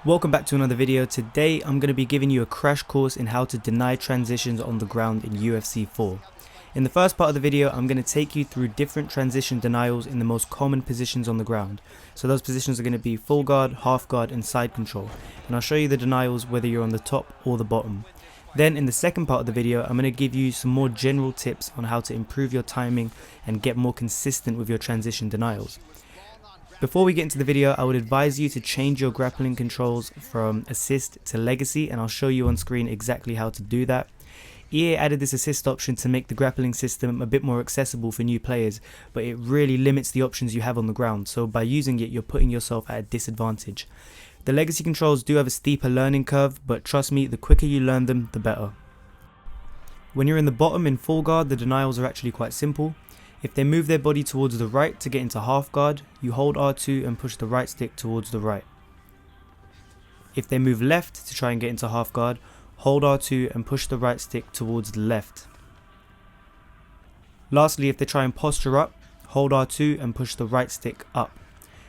Welcome back to another video. Today I'm going to be giving you a crash course in how to deny transitions on the ground in UFC 4. In the first part of the video I'm going to take you through different transition denials in the most common positions on the ground. So those positions are going to be full guard, half guard and side control, and I'll show you the denials whether you're on the top or the bottom. Then in the second part of the video I'm going to give you some more general tips on how to improve your timing and get more consistent with your transition denials. Before we get into the video, I would advise you to change your grappling controls from assist to legacy, and I'll show you on screen exactly how to do that. EA added this assist option to make the grappling system a bit more accessible for new players, but it really limits the options you have on the ground, so by using it you're putting yourself at a disadvantage. The legacy controls do have a steeper learning curve, but trust me, the quicker you learn them, the better. When you're in the bottom in full guard, the denials are actually quite simple. If they move their body towards the right to get into half guard, you hold R2 and push the right stick towards the right. If they move left to try and get into half guard, hold R2 and push the right stick towards the left. Lastly, if they try and posture up, hold R2 and push the right stick up.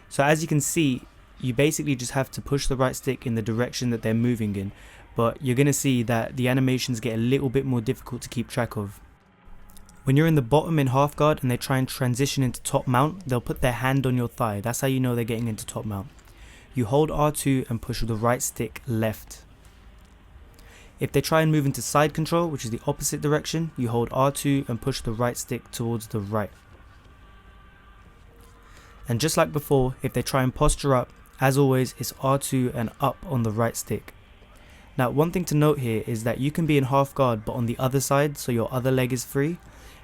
So as you can see, you basically just have to push the right stick in the direction that they're moving in, but you're going to see that the animations get a little bit more difficult to keep track of. When you're in the bottom in half guard and they try and transition into top mount, they'll put their hand on your thigh. That's how you know they're getting into top mount. You hold R2 and push the right stick left. If they try and move into side control, which is the opposite direction, you hold R2 and push the right stick towards the right. And just like before, if they try and posture up, as always, it's R2 and up on the right stick. Now, one thing to note here is that you can be in half guard but on the other side, so your other leg is free.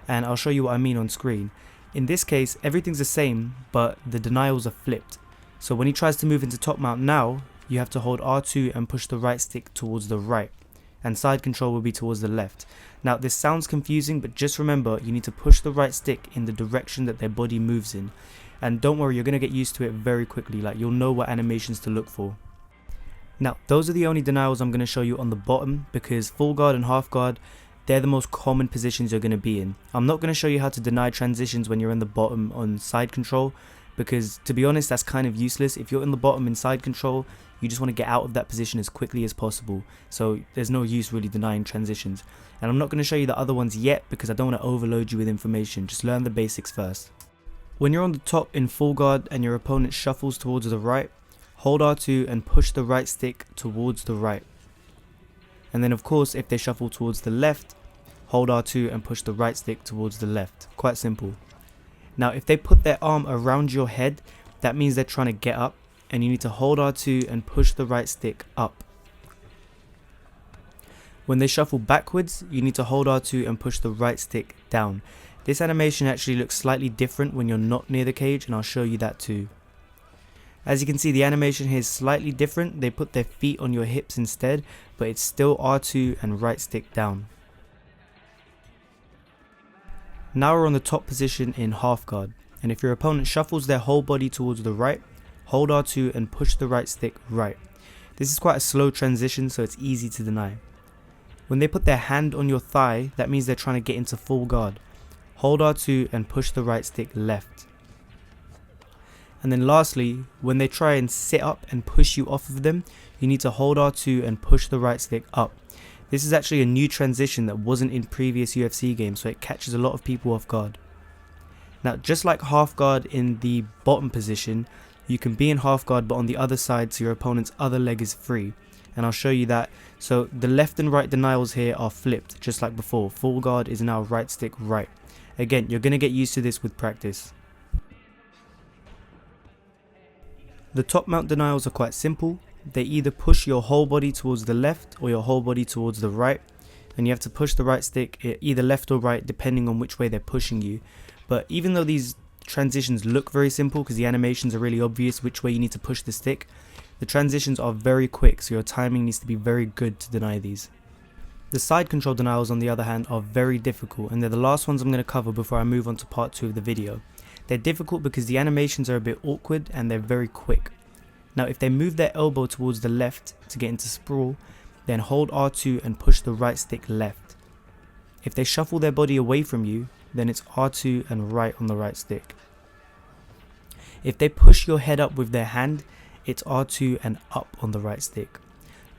And I'll show you what I mean on screen. In this case, everything's the same, but the denials are flipped. So when he tries to move into top mount now, you have to hold R2 and push the right stick towards the right, and side control will be towards the left. Now this sounds confusing, but just remember you need to push the right stick in the direction that their body moves in. And don't worry, you're going to get used to it very quickly, like you'll know what animations to look for. Now those are the only denials I'm going to show you on the bottom, because full guard and half guard, they're the most common positions you're going to be in. I'm not going to show you how to deny transitions when you're in the bottom on side control, because to be honest that's kind of useless. If you're in the bottom in side control, you just want to get out of that position as quickly as possible, so there's no use really denying transitions. And I'm not going to show you the other ones yet because I don't want to overload you with information. Just learn the basics first. When you're on the top in full guard and your opponent shuffles towards the right, hold R2 and push the right stick towards the right. And then of course if they shuffle towards the left, hold R2 and push the right stick towards the left. Quite simple. Now if they put their arm around your head, that means they're trying to get up, and you need to hold R2 and push the right stick up. When they shuffle backwards, you need to hold R2 and push the right stick down. This animation actually looks slightly different when you're not near the cage, and I'll show you that too. As you can see, the animation here is slightly different. They put their feet on your hips instead, but it's still R2 and right stick down. Now we're on the top position in half guard, and if your opponent shuffles their whole body towards the right, hold R2 and push the right stick right. This is quite a slow transition, so it's easy to deny. When they put their hand on your thigh, that means they're trying to get into full guard. Hold R2 and push the right stick left. And then lastly, when they try and sit up and push you off of them, you need to hold R2 and push the right stick up. This is actually a new transition that wasn't in previous UFC games, so it catches a lot of people off guard. Now just like half guard in the bottom position, you can be in half guard but on the other side, so your opponent's other leg is free. And I'll show you that. So the left and right denials here are flipped, just like before. Full guard is now right stick right. Again, you're going to get used to this with practice. The top mount denials are quite simple. They either push your whole body towards the left or your whole body towards the right, and you have to push the right stick either left or right depending on which way they're pushing you. But even though these transitions look very simple because the animations are really obvious which way you need to push the stick, the transitions are very quick, so your timing needs to be very good to deny these. The side control denials on the other hand are very difficult, and they're the last ones I'm going to cover before I move on to part 2 of the video. They're difficult because the animations are a bit awkward and they're very quick. Now if they move their elbow towards the left to get into sprawl, then hold R2 and push the right stick left. If they shuffle their body away from you, then it's R2 and right on the right stick. If they push your head up with their hand, it's R2 and up on the right stick.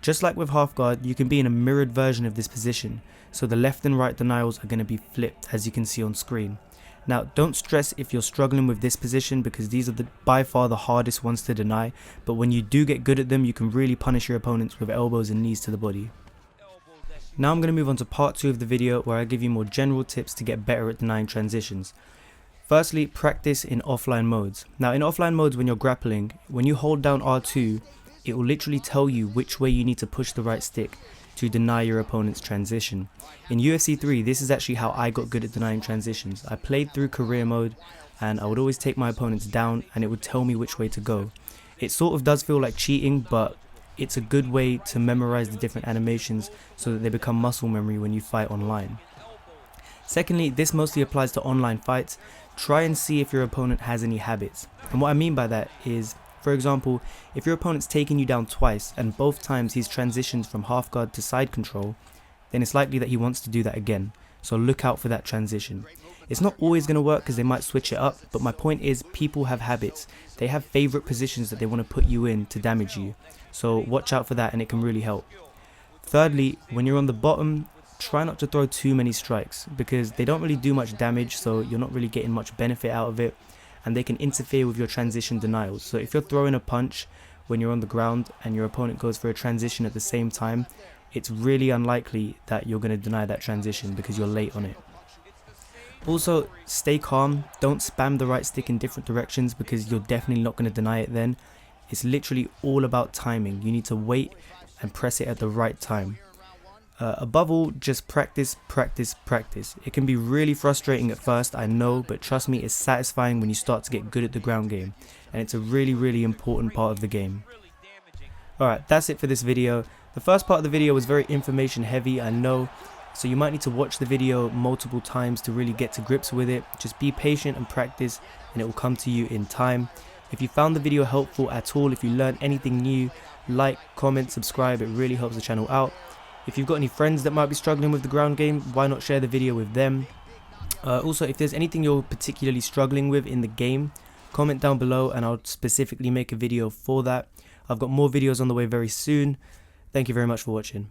Just like with half guard, you can be in a mirrored version of this position, so the left and right denials are going to be flipped as you can see on screen. Now don't stress if you're struggling with this position, because these are by far the hardest ones to deny, but when you do get good at them, you can really punish your opponents with elbows and knees to the body. Now I'm going to move on to part 2 of the video, where I give you more general tips to get better at denying transitions. Firstly, practice in offline modes. Now in offline modes, when you're grappling, when you hold down R2, it will literally tell you which way you need to push the right stick to deny your opponent's transition. In UFC 3, this is actually how I got good at denying transitions. I played through career mode and I would always take my opponents down and it would tell me which way to go. It sort of does feel like cheating, but it's a good way to memorize the different animations so that they become muscle memory when you fight online. Secondly, this mostly applies to online fights. Try and see if your opponent has any habits. And what I mean by that is, for example, if your opponent's taken you down twice and both times he's transitions from half guard to side control, then it's likely that he wants to do that again. So look out for that transition. It's not always going to work because they might switch it up, but my point is people have habits. They have favorite positions that they want to put you in to damage you. So watch out for that and it can really help. Thirdly, when you're on the bottom, try not to throw too many strikes because they don't really do much damage, so you're not really getting much benefit out of it, and they can interfere with your transition denials. So if you're throwing a punch when you're on the ground and your opponent goes for a transition at the same time, it's really unlikely that you're going to deny that transition because you're late on it. Also, stay calm. Don't spam the right stick in different directions because you're definitely not going to deny it then. It's literally all about timing. You need to wait and press it at the right time. Above all, just practice, practice, practice. It can be really frustrating at first, I know, but trust me, it's satisfying when you start to get good at the ground game, and it's a really, really important part of the game. Alright, that's it for this video. The first part of the video was very information heavy, I know, so you might need to watch the video multiple times to really get to grips with it. Just be patient and practice, and it will come to you in time. If you found the video helpful at all, if you learned anything new, like, comment, subscribe, it really helps the channel out. If you've got any friends that might be struggling with the ground game, why not share the video with them? Also, if there's anything you're particularly struggling with in the game, comment down below and I'll specifically make a video for that. I've got more videos on the way very soon. Thank you very much for watching.